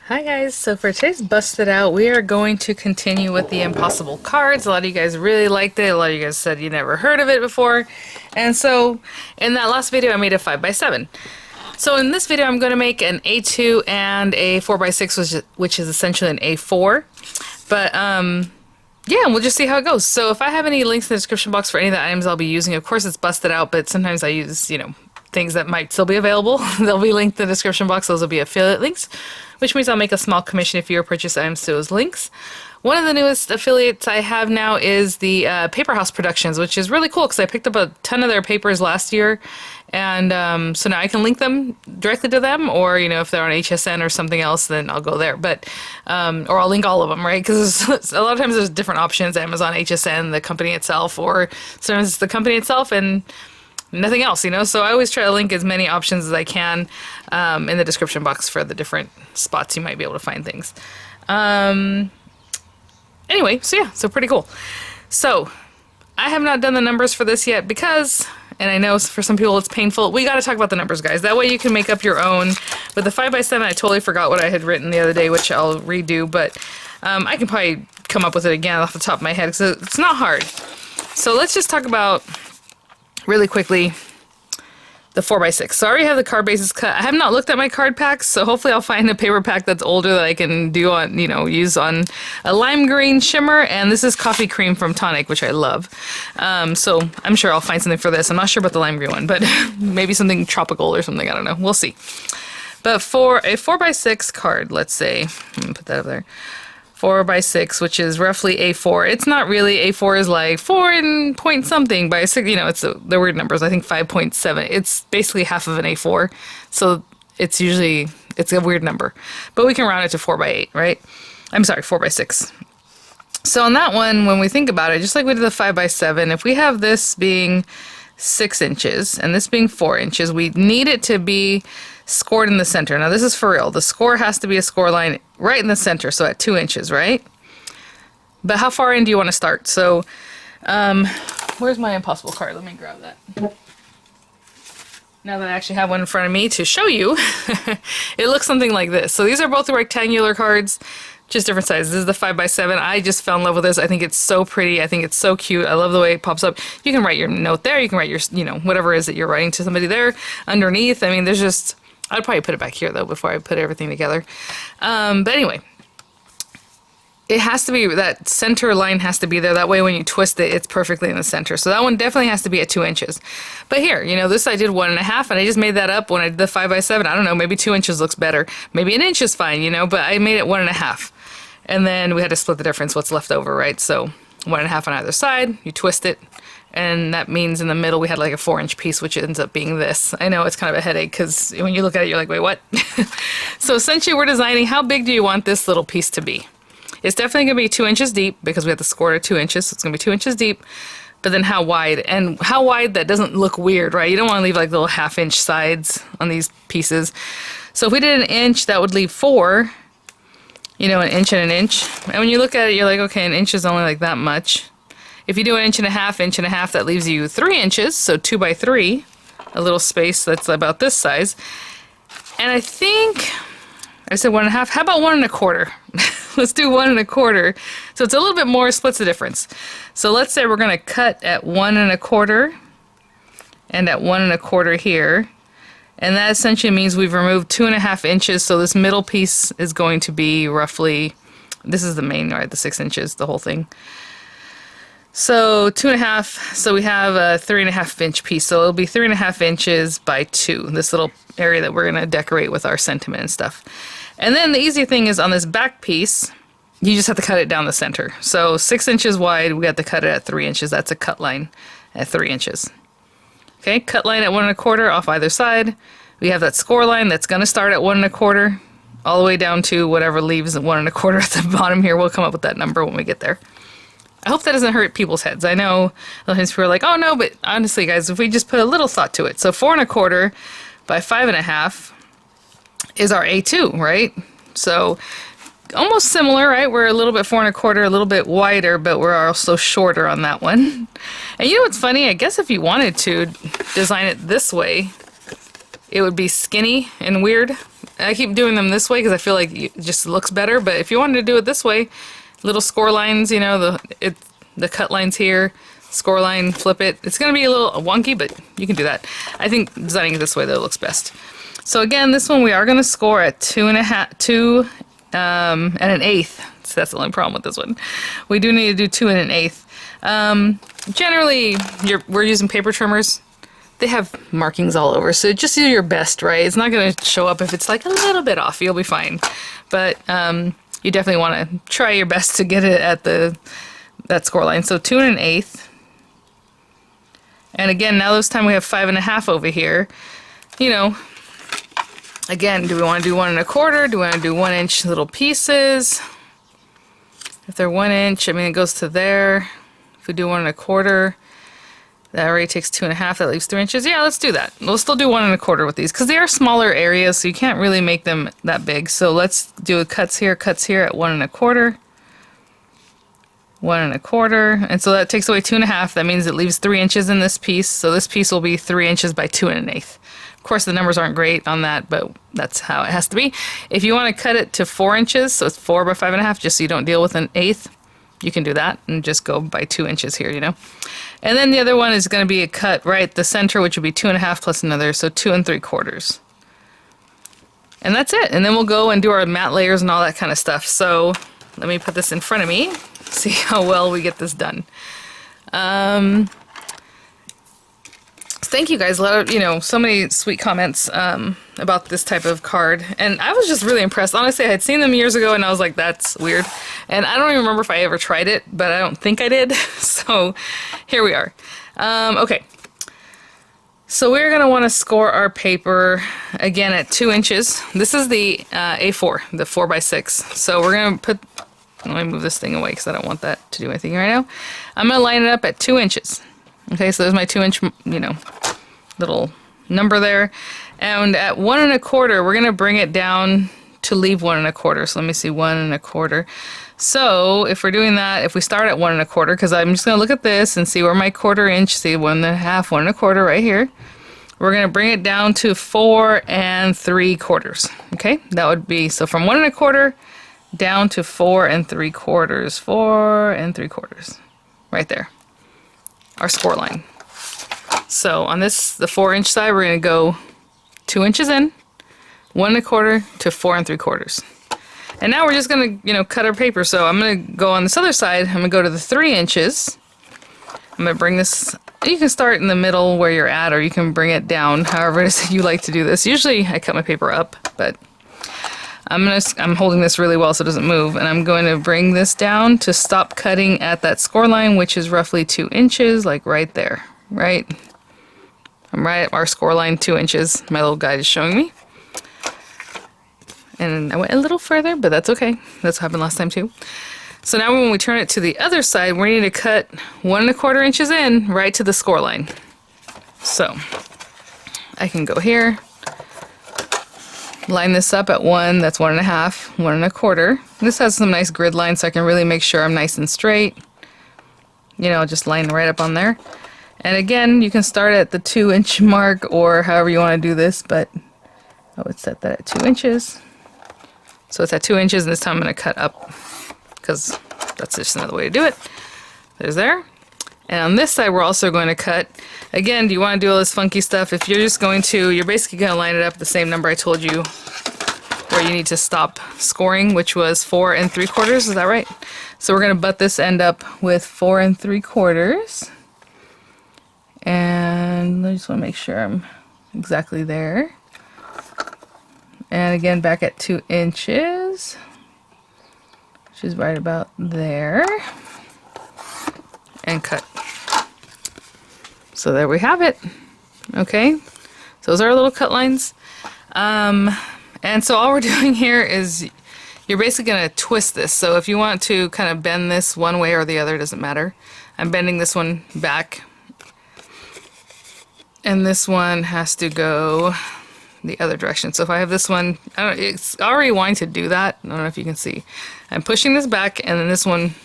Hi guys, so for today's Busted Out, we are going to continue with the Impossible cards. A lot of you guys really liked it, a lot of you guys said you never heard of it before, and so in that last video I made a 5x7. So in this video I'm going to make an A2 and a 4x6, which is essentially an A4, but yeah, we'll just see how it goes. So if I have any links in the description box for any of the items I'll be using, of course it's Busted Out, but sometimes I use, things that might still be available. They'll be linked in the description box. Those will be affiliate links, which means I'll make a small commission if you purchase items to those links. One of the newest affiliates I have now is the Paper House Productions, which is really cool because I picked up a ton of their papers last year, and so now I can link them directly to them, or if they're on HSN or something else, then I'll go there. But or I'll link all of them, right? Because a lot of times there's different options: Amazon, HSN, the company itself, or sometimes it's the company itself and nothing else, So I always try to link as many options as I can in the description box for the different spots you might be able to find things. Anyway, so pretty cool. So I have not done the numbers for this yet because, and I know for some people it's painful, we got to talk about the numbers, guys. That way you can make up your own. With the 5x7, I totally forgot what I had written the other day, which I'll redo, but I can probably come up with it again off the top of my head because it's not hard. So let's just talk about really quickly the 4x6. So I already have the card bases cut. I have not looked at my card packs, so hopefully I'll find a paper pack that's older that I can do on, use on a lime green shimmer, and this is Coffee Cream from Tonic, which I love. So I'm sure I'll find something for this. I'm not sure about the lime green one, but maybe something tropical or something, I don't know. We'll see. But for a 4x6 card, let's say, I'm gonna put that up there. 4x6, which is roughly A4. It's not really. A4 is like 4 and point something by 6. It's the weird numbers. I think 5.7. It's basically half of an A4. So it's a weird number. But we can round it to 4x8, right? I'm sorry, 4x6. So on that one, when we think about it, just like we did the 5x7, if we have this being 6 inches and this being 4 inches, we need it to be scored in the center. Now this is for real. The score has to be a score line right in the center, so at 2 inches, right? But how far in do you want to start? So, where's my Impossible card? Let me grab that. Now that I actually have one in front of me to show you, it looks something like this. So these are both the rectangular cards, just different sizes. This is the 5x7. I just fell in love with this. I think it's so pretty. I think it's so cute. I love the way it pops up. You can write your note there. You can write your, whatever it is that you're writing to somebody there underneath. I mean, there's just, I'd probably put it back here though before I put everything together. But anyway, it has to be, that center line has to be there. That way when you twist it, it's perfectly in the center. So that one definitely has to be at 2 inches. But here, this I did 1.5, and I just made that up when I did the 5x7. I don't know, maybe 2 inches looks better. Maybe an inch is fine, but I made it 1.5. And then we had to split the difference, what's left over, right? So 1.5 on either side, you twist it. And that means in the middle we had like a 4-inch piece, which ends up being this. I know it's kind of a headache because when you look at it, you're like, wait, what? So essentially we're designing how big do you want this little piece to be? It's definitely going to be 2 inches deep because we have to score to 2 inches. So it's going to be 2 inches deep. But then how wide? And how wide that doesn't look weird, right? You don't want to leave like little 1/2-inch sides on these pieces. So if we did 1 inch, that would leave 4, 1 inch and 1 inch. And when you look at it, you're like, okay, 1 inch is only like that much. If you do 1.5 inches, that leaves you 3 inches, so 2 by 3, a little space that's about this size. And I think I said 1.5. How about 1 1/4? Let's do 1 1/4. So it's a little bit more, splits the difference. So let's say we're going to cut at 1 1/4 and at 1 1/4 here. And that essentially means we've removed 2.5 inches. So this middle piece is going to be roughly, this is the main, right? The 6 inches, the whole thing. So 2.5, so we have a 3.5-inch piece. So it'll be 3.5 inches by 2, this little area that we're going to decorate with our sentiment and stuff. And then the easy thing is on this back piece, you just have to cut it down the center. So 6 inches wide, we have to cut it at 3 inches. That's a cut line at 3 inches. Okay, cut line at 1 1/4 off either side. We have that score line that's going to start at 1 1/4 all the way down to whatever leaves 1 1/4 at the bottom here. We'll come up with that number when we get there. I hope that doesn't hurt people's heads. I know sometimes people are like, oh no, but honestly guys, if we just put a little thought to it. So 4 1/4 by 5.5 is our A2, right? So almost similar, right? We're a little bit 4 1/4, a little bit wider, but we're also shorter on that one. And you know what's funny? I guess if you wanted to design it this way, it would be skinny and weird. I keep doing them this way because I feel like it just looks better. But if you wanted to do it this way, little score lines, you know, the cut lines here, score line, flip it. It's going to be a little wonky, but you can do that. I think designing it this way though looks best. So again, this one we are going to score at 2 and an eighth. So that's the only problem with this one. We do need to do 2 and an eighth. Generally, we're using paper trimmers. They have markings all over, so just do your best, right? It's not going to show up if it's like a little bit off. You'll be fine. But you definitely want to try your best to get it at that score line. So 2 and an eighth. And again, now this time we have 5 1/2 over here. You know, again, do we want to do 1 1/4? Do we want to do 1 inch little pieces? If they're 1 inch, I mean, it goes to there. If we do 1 1/4, that already takes 2 1/2. That leaves 3 inches. Yeah, let's do that. We'll still do 1 1/4 with these because they are smaller areas, so you can't really make them that big. So let's do cuts here at 1 1/4, 1 1/4, and so that takes away 2 1/2. That means it leaves 3 inches in this piece. So this piece will be 3 inches by 2 and an eighth. Of course, the numbers aren't great on that, but that's how it has to be. If you want to cut it to 4 inches, so it's 4 by 5 1/2, just so you don't deal with an eighth, you can do that and just go by 2 inches here, you know. And then the other one is going to be a cut right at the center, which would be 2 1/2 plus another, so 2 3/4. And that's it. And then we'll go and do our matte layers and all that kind of stuff. So let me put this in front of me, see how well we get this done. Thank you guys. A lot of, you know, so many sweet comments about this type of card. And I was just really impressed. Honestly, I had seen them years ago and I was like, that's weird. And I don't even remember if I ever tried it, but I don't think I did. So here we are. Okay. So we're going to want to score our paper again at 2 inches. This is the A4, the 4 by 6. So we're going to put, let me move this thing away because I don't want that to do anything right now. I'm going to line it up at 2 inches. Okay, so there's my 2 inch, you know, little number there. And at 1 1/4, we're going to bring it down to leave 1 1/4. So let me see, 1 1/4. So if we're doing that, if we start at 1 1/4, because I'm just going to look at this and see where my 1/4 inch, see 1 1/2, 1 1/4 right here. We're going to bring it down to 4 3/4. Okay, that would be, so from 1 1/4 down to 4 3/4. 4 3/4. Right there. Our score line. So on this, the 4 inch side, we're going to go 2 inches in, 1 1/4 to 4 3/4. And now we're just going to, you know, cut our paper. So I'm going to go on this other side. I'm going to go to the 3 inches. I'm going to bring this, you can start in the middle where you're at, or you can bring it down, however it is you like to do this. Usually I cut my paper up, but I'm holding this really well so it doesn't move, and I'm going to bring this down to stop cutting at that score line, which is roughly 2 inches, like right there, right? I'm right at our score line, 2 inches. My little guide is showing me. And I went a little further, but that's okay. That's what happened last time too. So now when we turn it to the other side, we need to cut 1 1/4 inches in right to the score line. So I can go here, line this up at 1, that's 1 1/2, 1 1/4. This has some nice grid lines so I can really make sure I'm nice and straight. You know, just line right up on there. And again, you can start at the 2 inch mark or however you want to do this, but I would set that at 2 inches. So it's at 2 inches, and this time I'm going to cut up because that's just another way to do it. There's there. And on this side, we're also going to cut. Again, do you want to do all this funky stuff? If you're just going to, you're basically going to line it up the same number I told you where you need to stop scoring, which was 4 3/4. Is that right? So we're going to butt this end up with 4 3/4. And I just want to make sure I'm exactly there. And again, back at 2 inches, which is right about there. And cut. So there we have it. Okay, so those are our little cut lines. And so all we're doing here is you're basically going to twist this. So if you want to kind of bend this one way or the other, it doesn't matter. I'm bending this one back. And this one has to go the other direction. So if I have this one, it's already wanting to do that. I don't know if you can see. I'm pushing this back, and then this one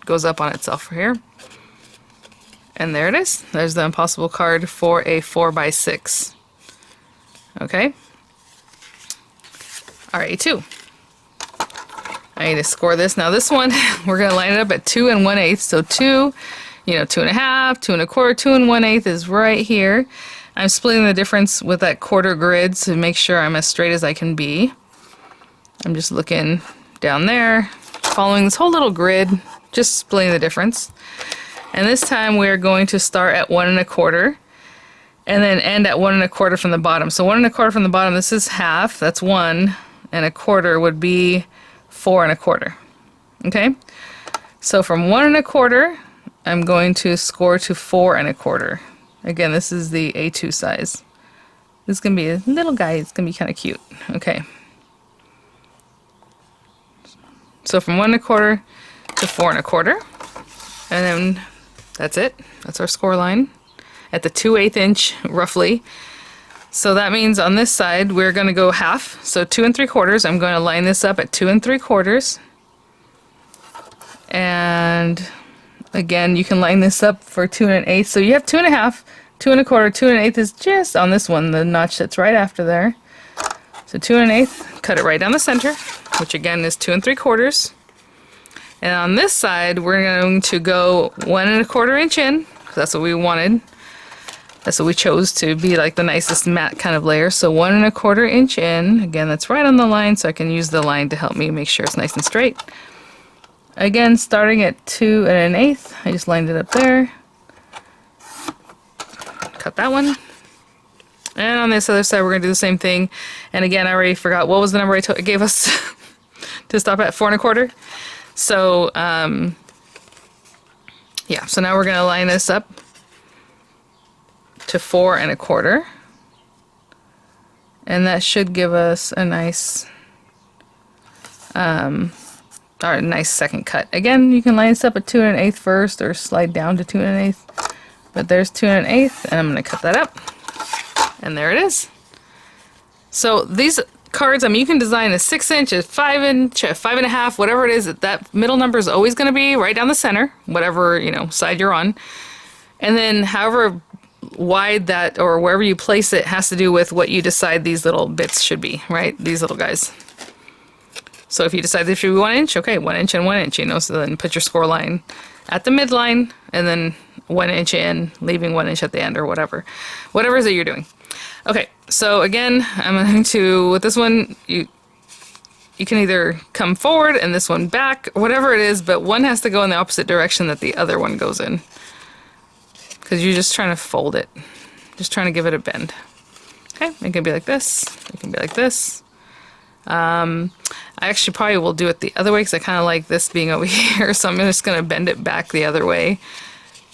goes up on itself here. And there it is. There's the impossible card for a 4 by 6. Okay. our A2. I need to score this. Now this one, we're going to line it up at 2 1/8. So 2, 2 1/2, 2 1/4, 2 1/8 is right here. I'm splitting the difference with that quarter grid to make sure I'm as straight as I can be. I'm just looking down there, following this whole little grid, just splitting the difference. And this time we're going to start at 1 1/4 and then end at 1 1/4 from the bottom. So 1 1/4 from the bottom, this is half, that's 1 1/4 would be 4 1/4. Okay? So from 1 1/4, I'm going to score to 4 1/4. Again, this is the A2 size. This is going to be a little guy, it's going to be kind of cute. Okay. So from 1 1/4 to 4 1/4, and then that's it. That's our score line at the 2/8 inch, roughly. So that means on this side we're going to go half. So 2 3/4. I'm going to line this up at 2 3/4, and again you can line this up for 2 1/8. So you have 2 1/2, 2 1/4, 2 1/8 is just on this one, the notch that's right after there. So 2 1/8, cut it right down the center, which again is 2 3/4. And on this side, we're going to go 1 1/4 inch in, because that's what we wanted. That's what we chose to be like the nicest matte kind of layer. So 1 1/4 inch in. Again, that's right on the line, so I can use the line to help me make sure it's nice and straight. Again, starting at 2 1/8, I just lined it up there. Cut that one. And on this other side, we're going to do the same thing. And again, I already forgot, what was the number I gave us to stop at? 4 1/4. So, yeah, so now we're going to line this up to 4 1/4. And that should give us a nice, nice second cut. Again, you can line this up at 2 1/8 first or slide down to 2 1/8. But there's 2 1/8, and I'm going to cut that up. And there it is. So these cards, I mean, you can design a 6 inch, a 5 inch, a 5 1/2, whatever it is. That middle number is always going to be right down the center, whatever, side you're on. And then however wide that, or wherever you place it, has to do with what you decide these little bits should be, right? These little guys. So if you decide they should be 1 inch, okay, 1 inch and 1 inch, so then put your score line at the midline, and then 1 inch in, leaving 1 inch at the end, or whatever. Whatever it is that you're doing. Okay, so again, I'm going to, with this one, you can either come forward and this one back, whatever it is, but one has to go in the opposite direction that the other one goes in. Because you're just trying to fold it. Just trying to give it a bend. Okay, it can be like this, it can be like this. I actually probably will do it the other way because I kind of like this being over here, so I'm just going to bend it back the other way.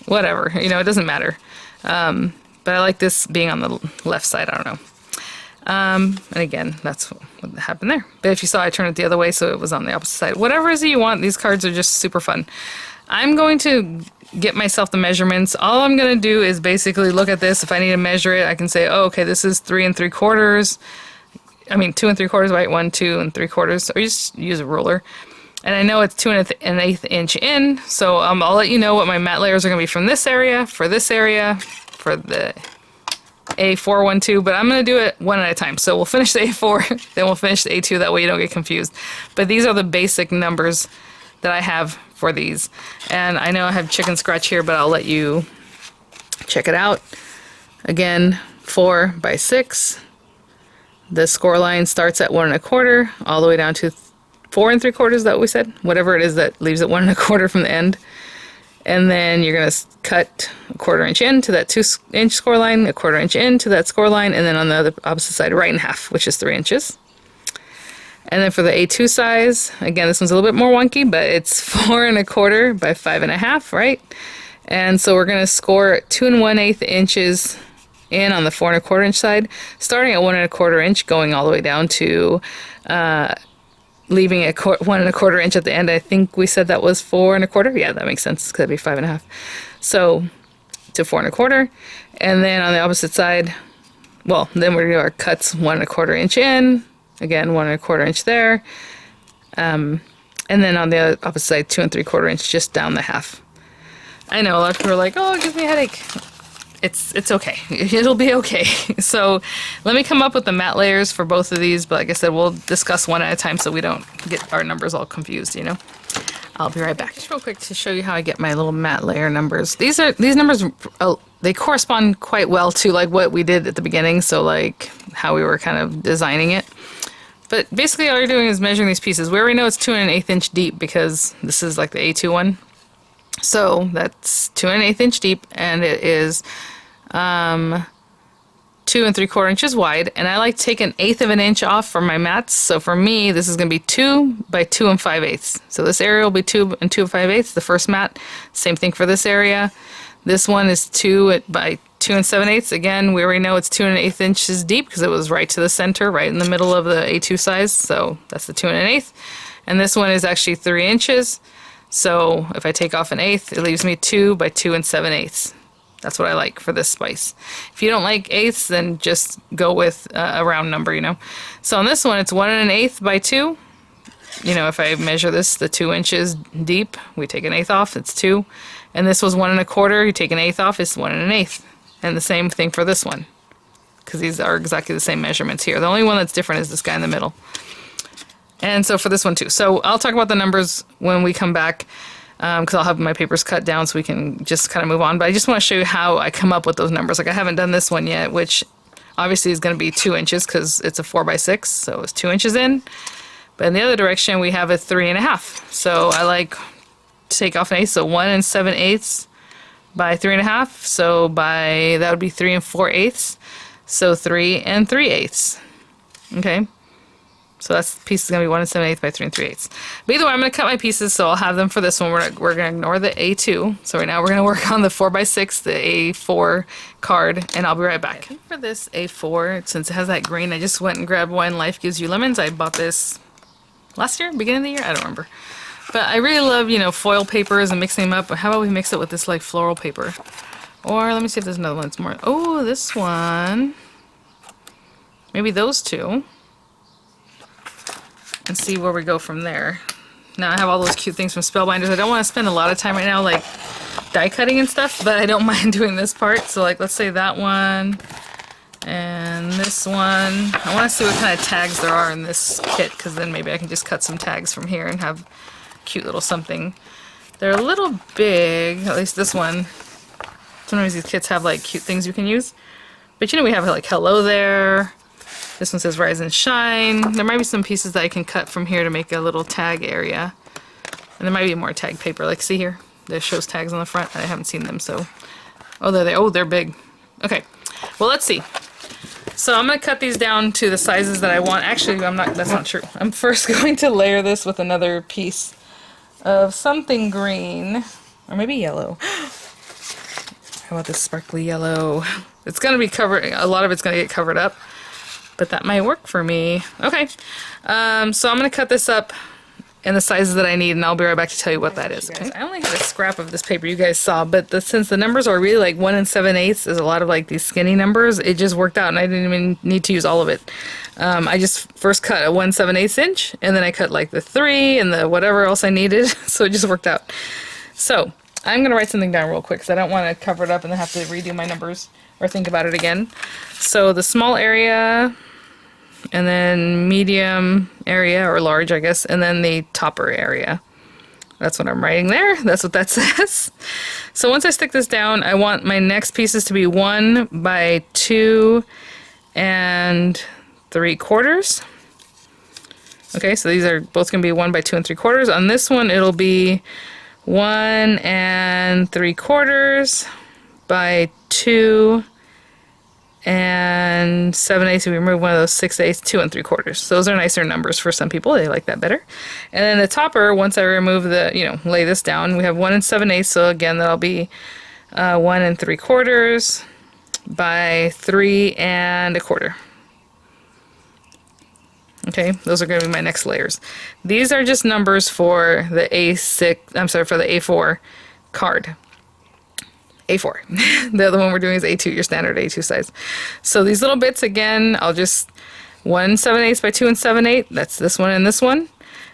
Whatever, it doesn't matter. But I like this being on the left side, I don't know. And again, that's what happened there. But if you saw, I turned it the other way so it was on the opposite side. Whatever it is that you want, these cards are just super fun. I'm going to get myself the measurements. All I'm going to do is basically look at this. If I need to measure it, I can say, oh, okay, this is 3 3/4. I mean, 2 3/4, right? 1, 2 3/4. Or you just use a ruler. And I know it's 2 1/8 inch in, so I'll let you know what my matte layers are going to be from this area, for the A412, but I'm going to do it one at a time. So we'll finish the A4, then we'll finish the A2, that way you don't get confused. But these are the basic numbers that I have for these. And I know I have chicken scratch here, but I'll let you check it out. Again, 4 by 6. The score line starts at 1 1/4, all the way down to 4 3/4, that what we said? Whatever it is that leaves it 1 1/4 from the end. And then you're going to cut a 1/4 inch in to that 2 inch score line, a 1/4 inch in to that score line, and then on the other opposite side, right in half, which is 3 inches. And then for the A2 size, again, this one's a little bit more wonky, but it's 4 1/4 by 5 1/2, right? And so we're going to score 2 1/8 inches in on the 4 1/4 inch side, starting at 1 1/4 inch, going all the way down to leaving a 1 1/4 inch at the end. I think we said that was 4 1/4. Yeah, that makes sense, because that'd be 5 1/2. So to 4 1/4, and then on the opposite side, well, then we're going to do our cuts 1 1/4 inch in, again 1 1/4 inch there, and then on the opposite side 2 3/4 inch just down the half. I know a lot of people are like, oh, it gives me a headache. it's okay. It'll be okay. So let me come up with the matte layers for both of these, but like I said, we'll discuss one at a time so we don't get our numbers all confused, you know? I'll be right back. Just real quick to show you how I get my little matte layer numbers. These numbers, they correspond quite well to like what we did at the beginning, so like how we were kind of designing it. But basically all you're doing is measuring these pieces. We already know it's 2 1/8 inch deep because this is like the A2 one. So that's 2 1/8 inch deep, and it is 2 3/4 inches wide. And I like to take 1/8 of an inch off for my mats. So for me, this is going to be 2 by 2 5/8. So this area will be 2 and 2 5/8. The first mat, same thing for this area. This one is 2 by 2 7/8. Again, we already know it's 2 1/8 inches deep because it was right to the center, right in the middle of the A2 size. So that's the 2 1/8. And this one is actually 3 inches. So if I take off 1/8, it leaves me 2 by 2 7/8. That's what I like for this spice. If you don't like eighths, then just go with a round number, you know. So on this one, it's 1 1/8 by 2. You know, if I measure this, the 2 inches deep, we take 1/8 off, it's 2. And this was 1 1/4, you take 1/8 off, it's 1 1/8. And the same thing for this one, because these are exactly the same measurements here. The only one that's different is this guy in the middle. And so for this one too. So I'll talk about the numbers when we come back, because I'll have my papers cut down so we can just kind of move on. But I just want to show you how I come up with those numbers. Like I haven't done this one yet, which obviously is going to be 2 inches because it's a 4 by 6, so it's 2 inches in. But in the other direction, we have a 3 1/2. So I like to take off 1/8, so 1 7/8 by 3 1/2. So that would be 3 4/8. So 3 3/8. Okay. So that's piece is going to be 1 7/8 by 3 3/8. But either way, I'm going to cut my pieces, so I'll have them for this one. We're going to ignore the A2. So right now we're going to work on the 4 by 6, the A4 card, and I'll be right back. For this A4, since it has that green, I just went and grabbed When Life Gives You Lemons. I bought this last year, beginning of the year? I don't remember. But I really love, you know, foil papers and mixing them up. How about we mix it with this like floral paper? Or let me see if there's another one that's more. Oh, this one. Maybe those two. And see where we go from there. Now I have all those cute things from Spellbinders. I don't want to spend a lot of time right now like die cutting and stuff, but I don't mind doing this part. So like let's say that one and this one. I want to see what kind of tags there are in this kit, because then maybe I can just cut some tags from here and have cute little something. They're a little big, at least this one. Sometimes these kits have like cute things you can use. But you know, we have like hello there. This one says Rise and Shine. There might be some pieces that I can cut from here to make a little tag area. And there might be more tag paper. Like, see here? There shows tags on the front. I haven't seen them, so... Oh, they're big. Okay. Well, let's see. So I'm going to cut these down to the sizes that I want. Actually, that's not true. I'm first going to layer this with another piece of something green. Or maybe yellow. How about this sparkly yellow? It's going to be covered... A lot of it's going to get covered up. But that might work for me. Okay, so I'm going to cut this up in the sizes that I need, and I'll be right back to tell you what that is. Okay? I only had a scrap of this paper you guys saw, but since the numbers are really like 1 7/8, there's a lot of like these skinny numbers, it just worked out, and I didn't even need to use all of it. I just first cut a 1 7/8 inch, and then I cut like the 3 and the whatever else I needed, so it just worked out. So I'm going to write something down real quick, because I don't want to cover it up and then have to redo my numbers or think about it again. So the small area, and then medium area, or large I guess, and then the topper area. That's what I'm writing there. That's what that says. So once I stick this down, I want my next pieces to be 1 by 2 3/4. Okay, so these are both going to be 1 by 2 3/4. On this one, it'll be 1 3/4 by 2 7/8. We remove one of those 6/8, 2 3/4. So those are nicer numbers for some people. They like that better. And then the topper, once I remove the, lay this down, we have 1 7/8. So again, that'll be 1 3/4 by 3 1/4. Okay, those are going to be my next layers. These are just numbers for the for the A4 card. A4. The other one we're doing is A2, your standard A2 size. So these little bits, again, I'll just 1 7/8 by 2 7/8. That's this one and this one.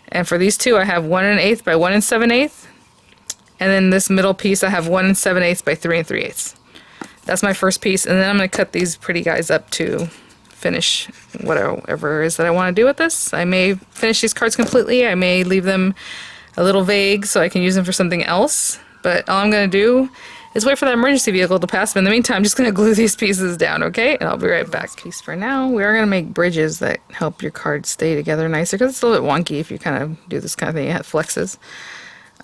And for these two, I have 1 1/8 by 1 7/8. And then this middle piece, I have 1 7/8 by 3 3/8. That's my first piece, and then I'm going to cut these pretty guys up to finish whatever it is that I want to do with this. I may finish these cards completely. I may leave them a little vague so I can use them for something else. But all I'm going to do is wait for that emergency vehicle to pass. But in the meantime, I'm just going to glue these pieces down, okay? And I'll be right back. Piece for now, we are going to make bridges that help your cards stay together nicer, because it's a little bit wonky if you kind of do this kind of thing. It flexes.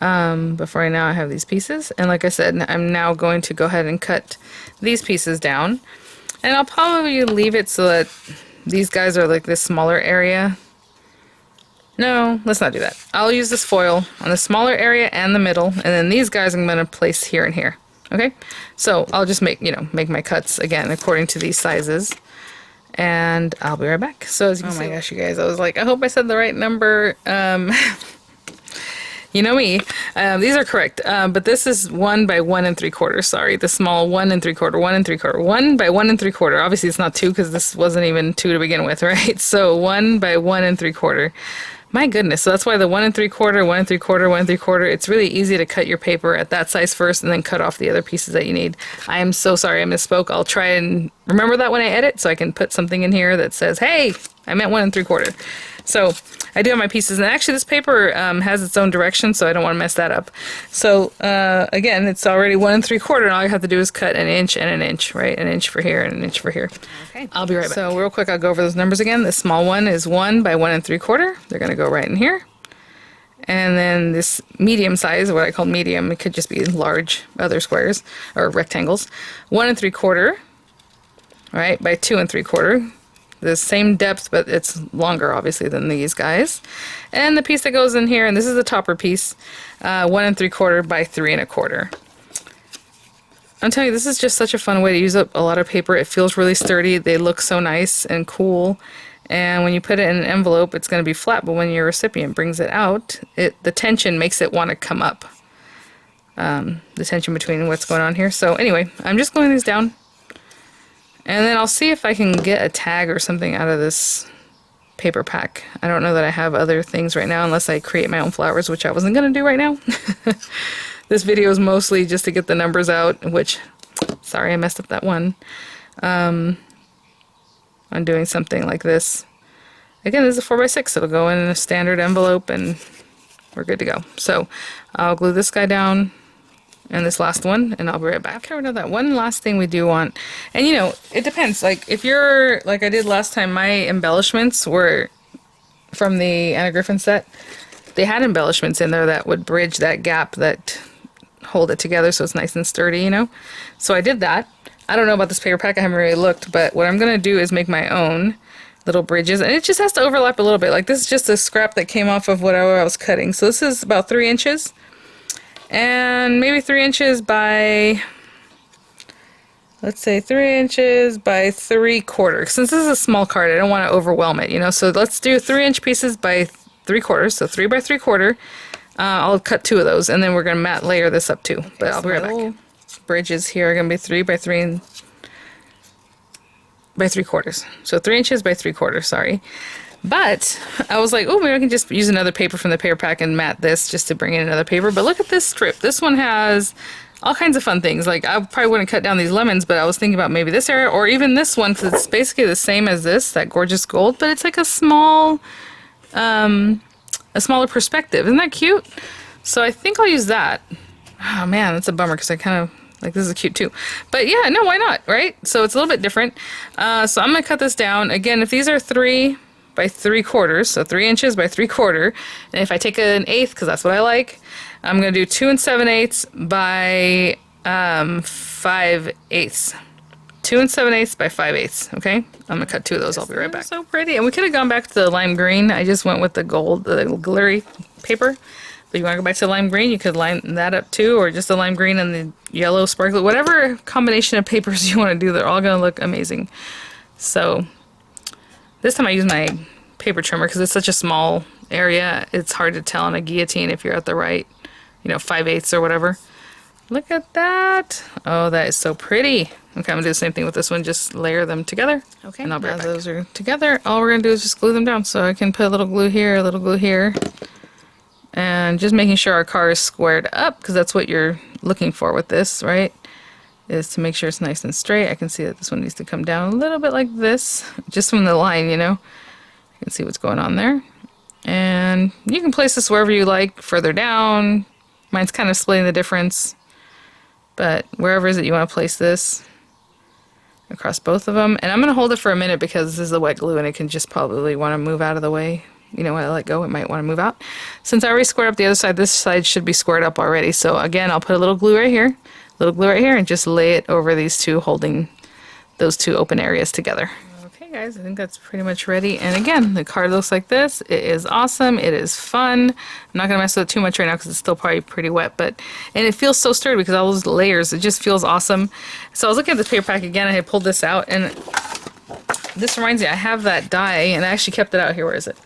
But for right now, I have these pieces. And like I said, I'm now going to go ahead and cut these pieces down. And I'll probably leave it so that these guys are like this smaller area. No, let's not do that. I'll use this foil on the smaller area and the middle, and then these guys I'm going to place here and here. Okay? So I'll just make my cuts again according to these sizes. And I'll be right back. So as you can see, oh my gosh, you guys, I was like, I hope I said the right number. You know me. These are correct, but this is 1 by 1 3/4. Sorry, the small 1 3/4, 1 3/4, 1 by 1 3/4. Obviously, it's not 2 because this wasn't even 2 to begin with, right? So 1 by 1 3/4. My goodness, so that's why the 1 3/4, 1 3/4, 1 3/4. It's really easy to cut your paper at that size first, and then cut off the other pieces that you need. I am so sorry I misspoke. I'll try and remember that when I edit, so I can put something in here that says, "Hey, I meant 1 3/4." So I do have my pieces, and actually this paper has its own direction, so I don't want to mess that up. So again, it's already 1 3/4, and all you have to do is cut an inch and an inch, right? An inch for here and an inch for here. Okay, I'll be right back. So real quick, I'll go over those numbers again. The small one is 1 by 1 3/4. They're going to go right in here. And then this medium size, what I call medium, it could just be large other squares or rectangles. 1 3/4, right, by 2 3/4. The same depth, but it's longer, obviously, than these guys. And the piece that goes in here, and this is the topper piece, 1 3/4 by 3 1/4. I'm telling you, this is just such a fun way to use up a lot of paper. It feels really sturdy. They look so nice and cool. And when you put it in an envelope, it's going to be flat, but when your recipient brings it out, the tension makes it want to come up. The tension between what's going on here. So anyway, I'm just gluing these down. And then I'll see if I can get a tag or something out of this paper pack. I don't know that I have other things right now unless I create my own flowers, which I wasn't going to do right now. This video is mostly just to get the numbers out, which, sorry, I messed up that one. I'm doing something like this. Again, this is a 4x6. It'll go in a standard envelope and we're good to go. So I'll glue this guy down and this last one, and I'll be right back. Okay, that one last thing we do want, and you know, it depends. Like if you're like I did last time, my embellishments were from the Anna Griffin set. They had embellishments in there that would bridge that gap, that hold it together so it's nice and sturdy, you know. So I did that. I don't know about this paper pack. I haven't really looked, but what I'm gonna do is make my own little bridges, and it just has to overlap a little bit. Like this is just a scrap that came off of whatever I was cutting. So this is about 3 inches. And maybe 3 inches by, let's say 3 inches by 3/4. Since this is a small card, I don't want to overwhelm it, you know. So let's do 3-inch pieces by 3/4. So 3 by 3/4. I'll cut 2 of those, and then we're gonna matte layer this up too. But I'll be right back. Bridges here are gonna be 3 by 3 by 3/4. So 3 inches by 3/4. Sorry. But I was like, oh, maybe I can just use another paper from the paper pack and mat this just to bring in another paper. But look at this strip. This one has all kinds of fun things. Like I probably wouldn't cut down these lemons, but I was thinking about maybe this area or even this one because it's basically the same as this, that gorgeous gold, but it's like a small, a smaller perspective. Isn't that cute? So I think I'll use that. Oh man, that's a bummer because I kind of like this is cute too. But yeah, no, why not, right? So it's a little bit different. So I'm gonna cut this down. Again, if these are 3 by 3/4, so 3 inches by 3/4, and if I take an eighth, because that's what I like, I'm gonna do 2 7/8 by 5/8. 2 7/8 by 5/8. Okay, I'm gonna cut 2 of those. I'll be right back. So pretty, and we could have gone back to the lime green. I just went with the gold, the glittery paper. But you want to go back to the lime green, you could line that up too, or just the lime green and the yellow sparkle. Whatever combination of papers you want to do, they're all gonna look amazing. So this time I use my paper trimmer because it's such a small area. It's hard to tell on a guillotine if you're at the right, 5/8 or whatever. Look at that. Oh, that is so pretty. Okay, I'm gonna do the same thing with this one. Just layer them together. Okay, and I'll be right back. Those are together. All we're gonna do is just glue them down. So I can put a little glue here, a little glue here. And just making sure our car is squared up because that's what you're looking for with this, right? is to make sure it's nice and straight. I can see that this one needs to come down a little bit like this, just from the line, you know. You can see what's going on there. And you can place this wherever you like, further down. Mine's kind of splitting the difference. But wherever is it you want to place this, across both of them. And I'm going to hold it for a minute because this is the wet glue and it can just probably want to move out of the way. You know, when I let go, it might want to move out. Since I already squared up the other side, this side should be squared up already. So again, I'll put a little glue right here, and just lay it over these two, holding those two open areas together. Okay guys, I think that's pretty much ready. And again, the card looks like this. It is awesome. It is fun. I'm not going to mess with it too much right now because it's still probably pretty wet, and it feels so sturdy because all those layers, it just feels awesome. So I was looking at this paper pack again. I had pulled this out, and this reminds me, I have that die, and I actually kept it out here. Where is it?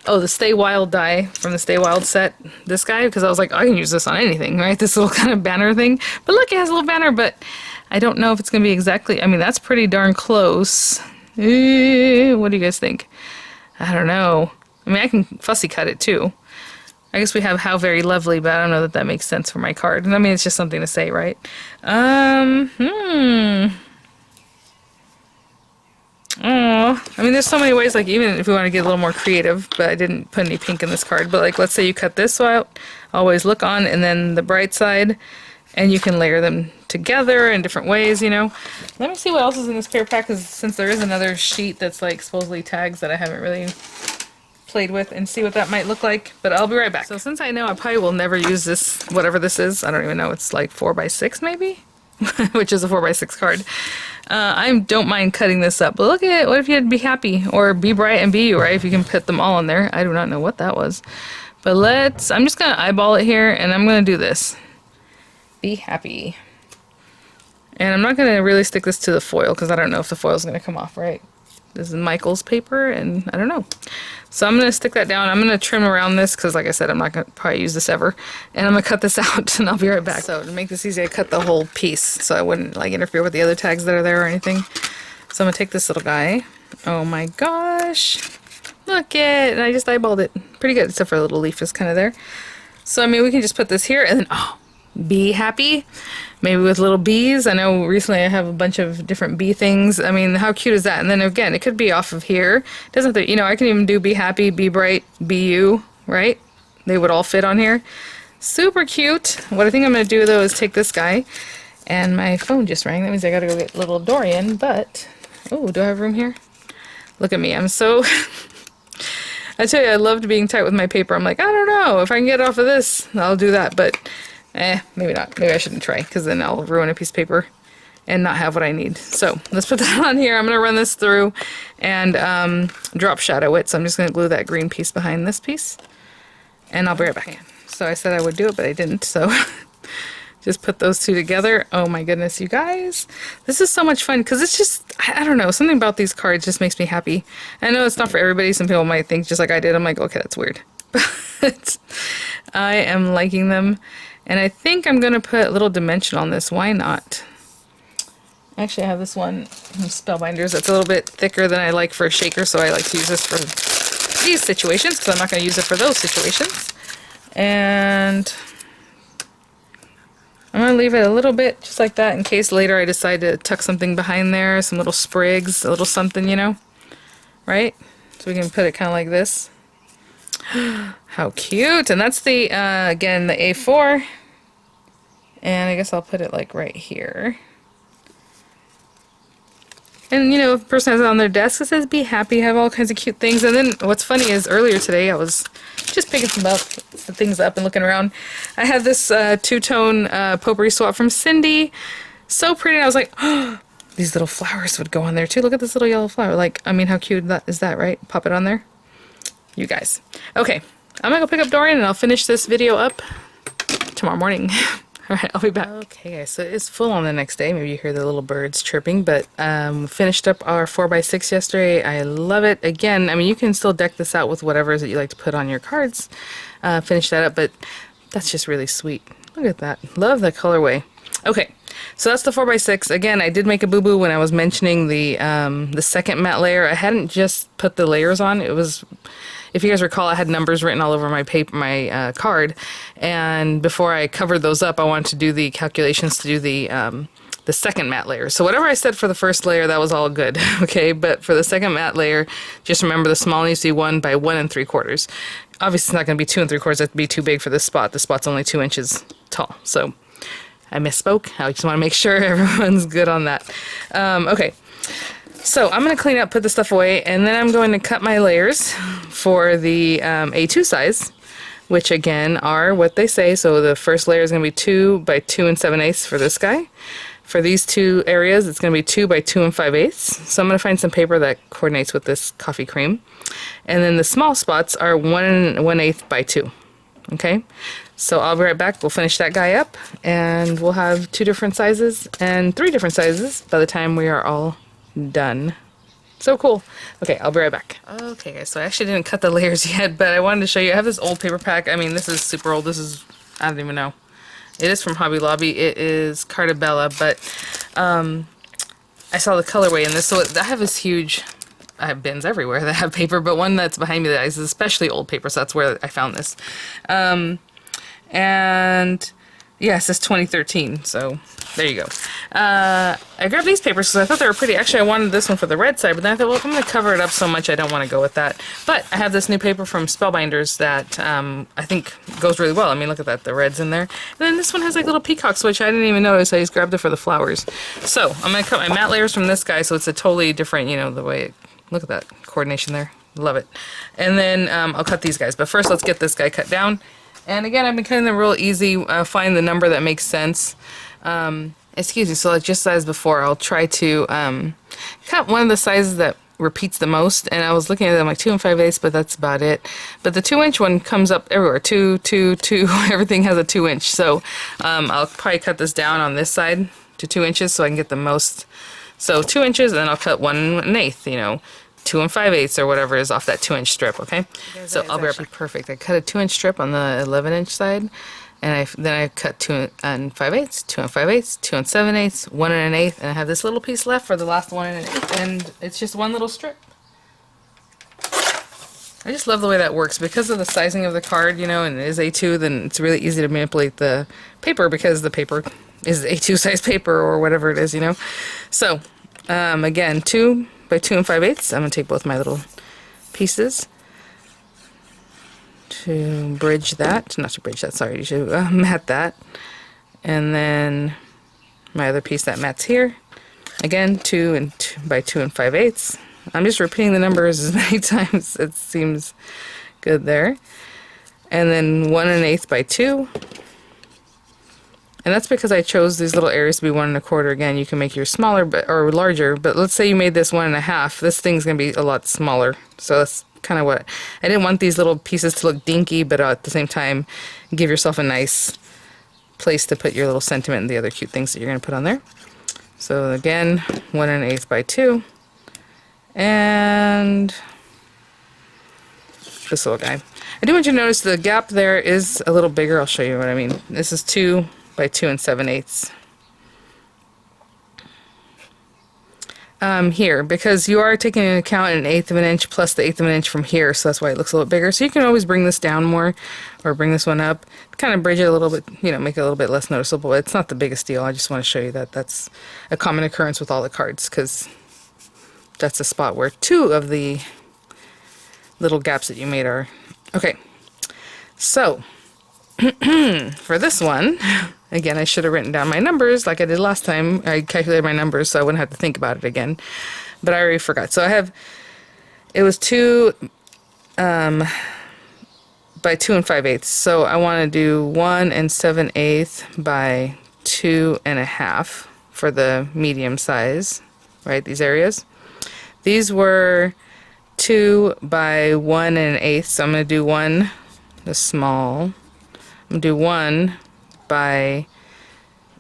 Oh, the Stay Wild die from the Stay Wild set. This guy, because I was like, I can use this on anything, right? This little kind of banner thing. But look, it has a little banner, but I don't know if it's going to be exactly, I mean, that's pretty darn close. What do you guys think? I don't know. I mean, I can fussy cut it too. I guess we have How Very Lovely, but I don't know that that makes sense for my card. And I mean, it's just something to say, right? Oh, I mean, there's so many ways, like, even if we want to get a little more creative, but I didn't put any pink in this card, but like, let's say you cut this out, always look on, and then the bright side, and you can layer them together in different ways, you know. Let me see what else is in this paper pack, because since there is another sheet that's like supposedly tags that I haven't really played with, and see what that might look like, but I'll be right back. So since I know I probably will never use this, whatever this is, I don't even know, it's like 4x6 maybe? Which is a 4x6 card. I don't mind cutting this up, but look at it. What if you had to be happy or be bright and be you, right? If you can put them all in there. I do not know what that was, but I'm just gonna eyeball it here, and I'm gonna do this. Be happy. And I'm not gonna really stick this to the foil because I don't know if the foil is gonna come off, right? This is Michael's paper, and I don't know. So I'm gonna stick that down. I'm gonna trim around this because, like I said, I'm not gonna probably use this ever. And I'm gonna cut this out, and I'll be right back. So to make this easy, I cut the whole piece so I wouldn't like interfere with the other tags that are there or anything. So I'm gonna take this little guy. Oh my gosh! Look it! And I just eyeballed it. Pretty good, except for a little leaf is kind of there. So I mean, we can just put this here, and then be happy. Maybe with little bees. I know recently I have a bunch of different bee things. I mean, how cute is that? And then again, it could be off of here. It doesn't have to, you know, I can even do be happy, be bright, be you, right? They would all fit on here. Super cute. What I think I'm going to do though is take this guy, and my phone just rang. That means I got to go get little Dorian, but, oh, do I have room here? Look at me. I'm so, I tell you, I loved being tight with my paper. I'm like, I don't know. If I can get off of this, I'll do that, but maybe not. Maybe I shouldn't try, because then I'll ruin a piece of paper and not have what I need. So let's put that on here. I'm going to run this through and drop shadow it. So I'm just going to glue that green piece behind this piece, and I'll be right back. So I said I would do it, but I didn't. So just put those two together. Oh my goodness, you guys. This is so much fun because it's just, I don't know, something about these cards just makes me happy. I know it's not for everybody. Some people might think just like I did. I'm like, okay, that's weird. But I am liking them. And I think I'm going to put a little dimension on this. Why not? Actually, I have this one from Spellbinders that's a little bit thicker than I like for a shaker, so I like to use this for these situations, because I'm not going to use it for those situations. And I'm going to leave it a little bit just like that in case later I decide to tuck something behind there, some little sprigs, a little something, you know, right? So we can put it kind of like this. How cute! And that's the, again, the A4. And I guess I'll put it like right here. And, you know, if a person has it on their desk, it says be happy, have all kinds of cute things. And then what's funny is earlier today I was just picking some things up and looking around. I had this two-tone potpourri swap from Cindy. So pretty. And I was like, oh, these little flowers would go on there too. Look at this little yellow flower. Like, I mean, how cute is that, right? Pop it on there. You guys. Okay, I'm gonna go pick up Dorian and I'll finish this video up tomorrow morning. Alright, I'll be back. Okay guys, so it's full on the next day. Maybe you hear the little birds chirping, but finished up our 4x6 yesterday. I love it. Again, I mean, you can still deck this out with whatever it is that you like to put on your cards. Finish that up, but that's just really sweet. Look at that. Love the colorway. Okay, so that's the 4x6. Again, I did make a boo-boo when I was mentioning the second matte layer. I hadn't just put the layers on. It was, if you guys recall, I had numbers written all over my paper, my card, and before I covered those up, I wanted to do the calculations to do the the second matte layer. So whatever I said for the first layer, that was all good, okay? But for the second matte layer, just remember the small needs to be 1 by 1 3/4. Obviously, it's not going to be 2 3/4. That'd be too big for this spot. The spot's only 2 inches tall. So I misspoke. I just want to make sure everyone's good on that. Okay. So I'm going to clean up, put the stuff away, and then I'm going to cut my layers for the A2 size, which again are what they say. So the first layer is going to be 2 by 2 7/8 for this guy. For these two areas, it's going to be 2 by 2 5/8. So I'm going to find some paper that coordinates with this coffee cream. And then the small spots are 1 1/8 by 2. Okay? So I'll be right back. We'll finish that guy up, and we'll have 2 different sizes and 3 different sizes by the time we are all done. So cool. Okay, I'll be right back. Okay guys, so I actually didn't cut the layers yet, but I wanted to show you. I have this old paper pack. I mean, this is super old. This is, I don't even know. It is from Hobby Lobby. It is Cartabella, but I saw the colorway in this. So I have this huge, I have bins everywhere that have paper, but one that's behind me that is especially old paper, so that's where I found this. And yes, it's 2013, so there you go. I grabbed these papers because I thought they were pretty. Actually, I wanted this one for the red side, but then I thought, well, if I'm going to cover it up so much, I don't want to go with that. But I have this new paper from Spellbinders that I think goes really well. I mean, look at that, the red's in there. And then this one has like little peacocks, which I didn't even notice. I just grabbed it for the flowers. So I'm going to cut my matte layers from this guy, so it's a totally different, you know, the way, look at that coordination there. Love it. And then I'll cut these guys. But first, let's get this guy cut down. And again, I've been cutting them real easy. Find the number that makes sense. Excuse me, so like just as before, I'll try to cut one of the sizes that repeats the most. And I was looking at them like 2 5/8, but that's about it. But the 2-inch one comes up everywhere. 2, 2, 2. Everything has a 2-inch. So I'll probably cut this down on this side to 2 inches so I can get the most. So 2 inches, and then I'll cut 1 1/8, you know. 2 5/8 or whatever is off that 2-inch strip, okay? So I'll be right back. Perfect. I cut a 2-inch strip on the 11-inch side, and then I cut 2 5/8, 2 5/8, 2 7/8, 1 1/8, and I have this little piece left for the last 1 1/8, and it's just one little strip. I just love the way that works because of the sizing of the card, you know, and it is A2, then it's really easy to manipulate the paper because the paper is A2 size paper or whatever it is, you know. So again, 2 by 2 5/8. I'm going to take both my little pieces to bridge that, not to bridge that, sorry, to mat that. And then my other piece that mats here. Again, 2 by 2 5/8. I'm just repeating the numbers as many times as it seems good there. And then 1 1/8 by 2. And that's because I chose these little areas to be 1 1/4. Again, you can make yours smaller or larger, but let's say you made this 1 1/2. This thing's going to be a lot smaller. So that's kind of what, I didn't want these little pieces to look dinky, but at the same time, give yourself a nice place to put your little sentiment and the other cute things that you're going to put on there. So again, 1 1/8 by 2. And this little guy. I do want you to notice the gap there is a little bigger. I'll show you what I mean. This is 2 by 2 7/8. Here, because you are taking into account an 1/8 of an inch plus the 1/8 of an inch from here, so that's why it looks a little bigger. So you can always bring this down more, or bring this one up, kind of bridge it a little bit, you know, make it a little bit less noticeable. It's not the biggest deal. I just want to show you that that's a common occurrence with all the cards, because that's a spot where 2 of the little gaps that you made are. Okay, so for this one, again, I should have written down my numbers like I did last time. I calculated my numbers so I wouldn't have to think about it again, but I already forgot. So I have, it was 2 by 2 5/8. So I want to do 1 7/8 by 2 1/2 for the medium size, right? These areas. These were 2 by 1 1/8. So I'm going to do 1, the small. I'm going to do 1 by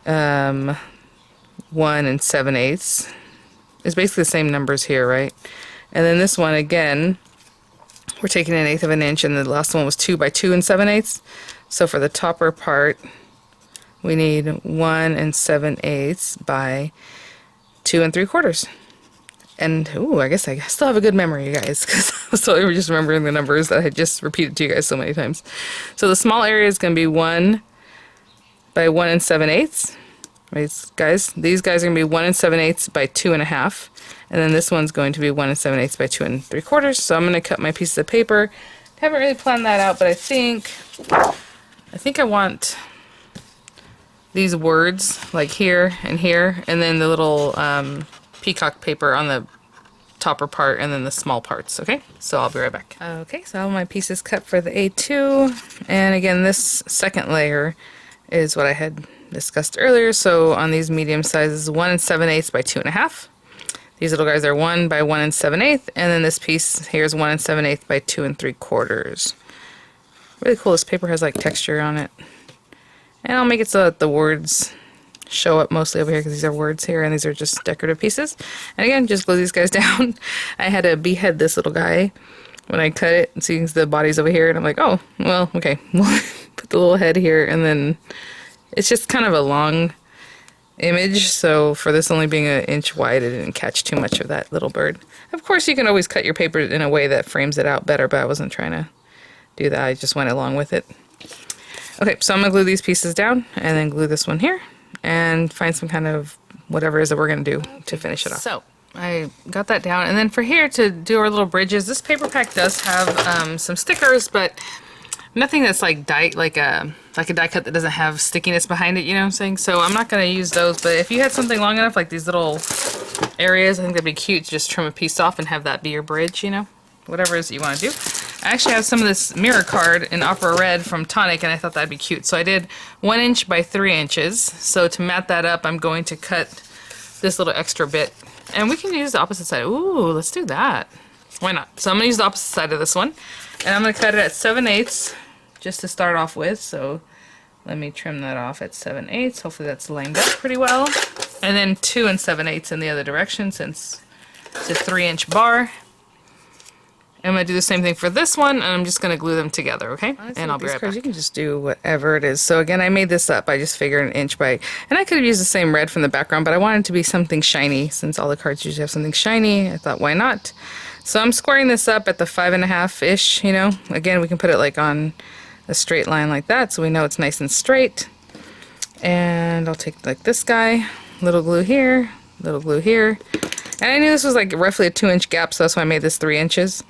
1 7/8. It's basically the same numbers here, right? And then this one again, we're taking 1/8 of an inch, and the last one was 2 by 2 7/8. So for the topper part, we need 1 7/8 by 2 3/4. And, ooh, I guess I still have a good memory, you guys, because I was totally just remembering the numbers that I just repeated to you guys so many times. So the small area is going to be 1 by 1 7/8. These guys are going to be 1 7/8 by 2 1/2. And then this one's going to be 1 7/8 by 2 3/4. So I'm going to cut my pieces of paper. Haven't really planned that out, but I think I want these words like here, and then the little peacock paper on the topper part, and then the small parts. Okay, so I'll be right back. Okay, so all my pieces cut for the A2, and again, this second layer is what I had discussed earlier. So on these medium sizes, 1 7/8 by 2 1/2. These little guys are 1 by 1 7/8, and then this piece here is 1 7/8 by 2 3/4. Really cool. This paper has like texture on it, and I'll make it so that the words show up mostly over here because these are words here, and these are just decorative pieces. And again, just glue these guys down. I had to behead this little guy when I cut it, and seeing the body's over here, and I'm like, oh, well, okay, we'll put the little head here, and then it's just kind of a long image, so for this only being 1 inch wide, it didn't catch too much of that little bird. Of course, you can always cut your paper in a way that frames it out better, but I wasn't trying to do that. I just went along with it. Okay, so I'm gonna glue these pieces down, and then glue this one here, and find some kind of whatever it is that we're gonna do to finish it off. So I got that down, and then for here to do our little bridges, this paper pack does have some stickers, but nothing that's like die cut that doesn't have stickiness behind it, you know what I'm saying? So I'm not gonna use those, but if you had something long enough, like these little areas, I think that'd be cute to just trim a piece off and have that be your bridge, you know? Whatever it is that you want to do. I actually have some of this mirror card in Opera Red from Tonic, and I thought that'd be cute. So I did 1 inch by 3 inches. So to mat that up, I'm going to cut this little extra bit. And we can use the opposite side. Ooh, let's do that. Why not? So I'm going to use the opposite side of this one. And I'm going to cut it at 7/8 just to start off with. So let me trim that off at 7/8. Hopefully that's lined up pretty well. And then 2 7/8 in the other direction, since it's a 3 inch bar. I'm going to do the same thing for this one, and I'm just going to glue them together, okay? Honestly, and I'll be right back. You can just do whatever it is. So again, I made this up. I just figured 1 inch by... And I could have used the same red from the background, but I wanted it to be something shiny. Since all the cards usually have something shiny, I thought, why not? So I'm squaring this up at the 5 1/2-ish, you know? Again, we can put it like on a straight line like that, so we know it's nice and straight. And I'll take like this guy, little glue here, little glue here. And I knew this was like roughly a 2 inch gap, so that's why I made this 3 inches.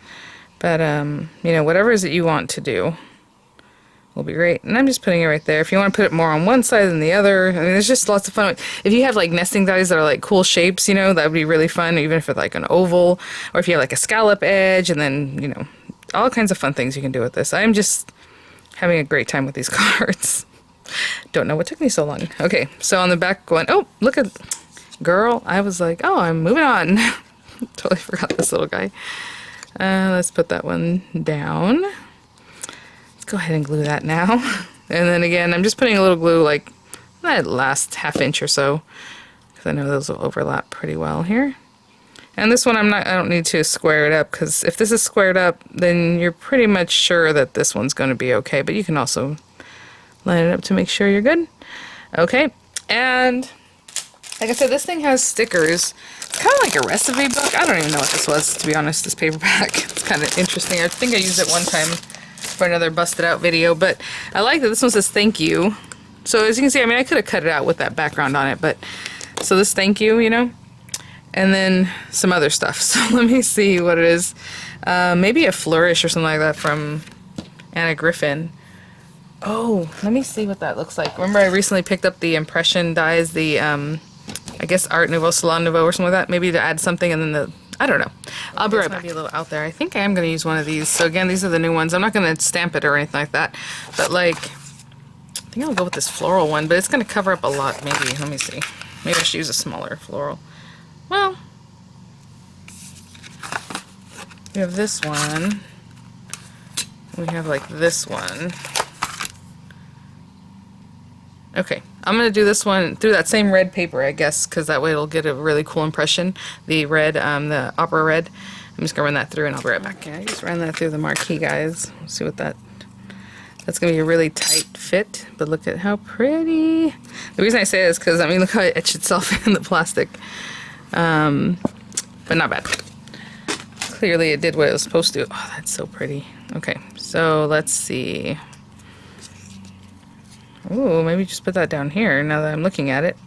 But, you know, whatever it is that you want to do will be great. And I'm just putting it right there. If you want to put it more on one side than the other, I mean, there's just lots of fun. If you have like nesting dies that are like cool shapes, you know, that would be really fun, even if it's like an oval, or if you have like a scallop edge, and then, you know, all kinds of fun things you can do with this. I'm just having a great time with these cards. Don't know what took me so long. Okay, so on the back one, oh, look at, girl, I was like, oh, I'm moving on. Totally forgot this little guy. Let's put that one down. Let's go ahead and glue that now. And then again, I'm just putting a little glue like that last 1/2 inch or so, because I know those will overlap pretty well here. And this one I don't need to square it up, because if this is squared up, then you're pretty much sure that this one's going to be okay, but you can also line it up to make sure you're good. Okay, and like I said, this thing has stickers. It's kind of like a recipe book. I don't even know what this was, to be honest, this paperback. It's kind of interesting. I think I used it one time for another busted out video, but I like that this one says thank you. So as you can see, I mean, I could have cut it out with that background on it, but so this thank you, you know, and then some other stuff. So let me see what it is. Maybe a flourish or something like that from Anna Griffin. Oh, let me see what that looks like. Remember I recently picked up the impression dies, the I guess Art Nouveau, Salon Nouveau or something like that, maybe to add something, and then I don't know. I'll be right back. Might be a little out there. I think I am going to use one of these. So again, these are the new ones. I'm not going to stamp it or anything like that, but like, I think I'll go with this floral one, but it's going to cover up a lot maybe. Let me see. Maybe I should use a smaller floral. Well, we have this one. We have like this one. Okay, I'm going to do this one through that same red paper, I guess, because that way it'll get a really cool impression. The red, the Opera Red. I'm just going to run that through and I'll be right back. Okay, I just ran that through the marquee, guys. Let's see what that's going to be a really tight fit, but look at how pretty. The reason I say it is because, I mean, look how it etched itself in the plastic. But not bad. Clearly it did what it was supposed to. Oh, that's so pretty. Okay, so let's see. Ooh, maybe just put that down here now that I'm looking at it.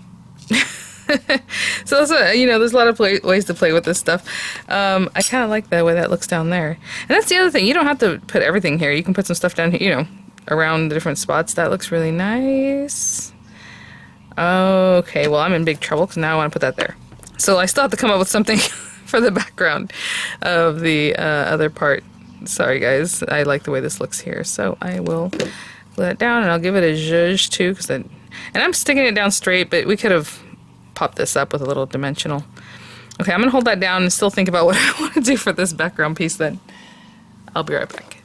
So that's you know, there's a lot of ways to play with this stuff. I kind of like the way that looks down there. And that's the other thing. You don't have to put everything here. You can put some stuff down here, you know, around the different spots. That looks really nice. Okay, well, I'm in big trouble because now I want to put that there. So I still have to come up with something for the background of the other part. Sorry, guys. I like the way this looks here. So I will let it down, and I'll give it a zhuzh too, and I'm sticking it down straight, but we could have popped this up with a little dimensional. Okay, I'm gonna hold that down and still think about what I want to do for this background piece then. I'll be right back.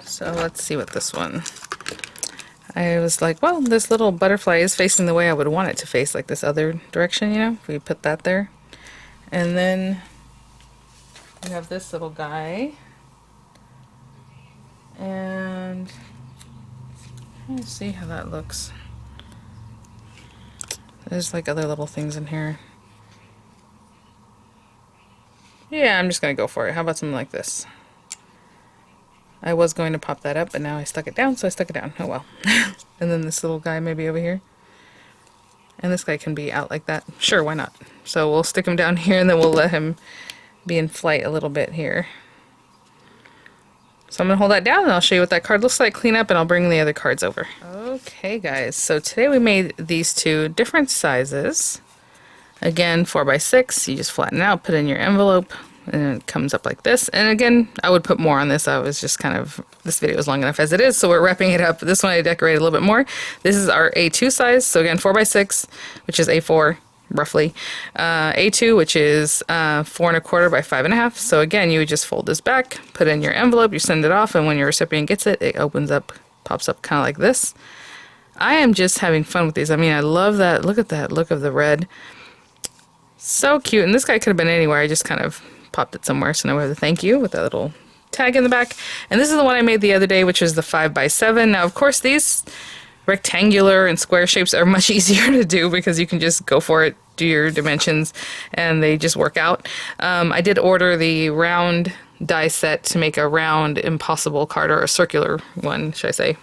So let's see what this one. I was like, well, this little butterfly is facing the way I would want it to face, like this other direction, you know, if we put that there. And then we have this little guy. And let's see how that looks. There's like other little things in here. Yeah, I'm just gonna go for it. How about something like this? I was going to pop that up, but now I stuck it down, so I stuck it down. Oh well. And then this little guy maybe over here. And this guy can be out like that. Sure, why not? So we'll stick him down here, and then we'll let him be in flight a little bit here. So I'm going to hold that down, and I'll show you what that card looks like, clean up, and I'll bring the other cards over. Okay, guys, so today we made these two different sizes. Again, 4x6, you just flatten it out, put it in your envelope, and it comes up like this. And again, I would put more on this. I was just kind of, this video is long enough as it is, so we're wrapping it up. This one I decorated a little bit more. This is our A2 size, so again, 4x6, which is A4. Roughly. A2, which is 4¼ by 5½. So again, you would just fold this back, put it in your envelope, you send it off, and when your recipient gets it, it opens up, pops up kind of like this. I am just having fun with these. I mean, I love that. Look at that look of the red. So cute. And this guy could have been anywhere. I just kind of popped it somewhere. So now we have the thank you with that little tag in the back. And this is the one I made the other day, which was the 5x7. Now, of course, these rectangular and square shapes are much easier to do because you can just go for it, do your dimensions, and they just work out. I did order the round die set to make a round impossible card, or a circular one, should I say.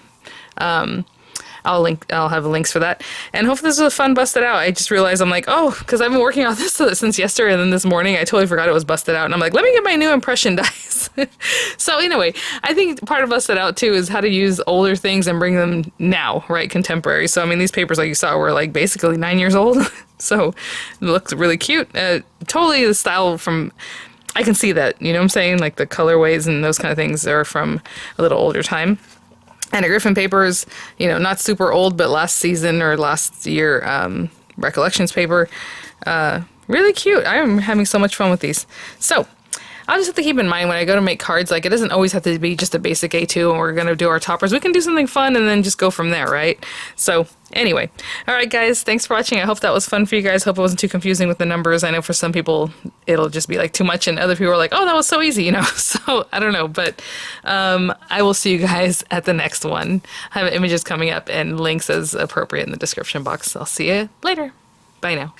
I'll have links for that. And hopefully this was a fun busted out. I just realized, I'm like, oh, because I've been working on this since yesterday, and then this morning I totally forgot it was busted out. And I'm like, let me get my new impression dies. So anyway, I think part of busted out too is how to use older things and bring them now, right? Contemporary. So I mean, these papers, like you saw, were like basically 9 years old. So it looks really cute. Totally the style from, I can see that, you know what I'm saying? Like the colorways and those kind of things are from a little older time. And a Griffin papers, you know, not super old, but last season or last year recollections paper. Really cute. I am having so much fun with these. So I'll just have to keep in mind when I go to make cards, like it doesn't always have to be just a basic A2 and we're going to do our toppers. We can do something fun and then just go from there, right? So anyway, all right, guys, thanks for watching. I hope that was fun for you guys. Hope it wasn't too confusing with the numbers. I know for some people it'll just be like too much, and other people are like, oh, that was so easy, you know? So I don't know, but I will see you guys at the next one. I have images coming up and links as appropriate in the description box. I'll see you later. Bye now.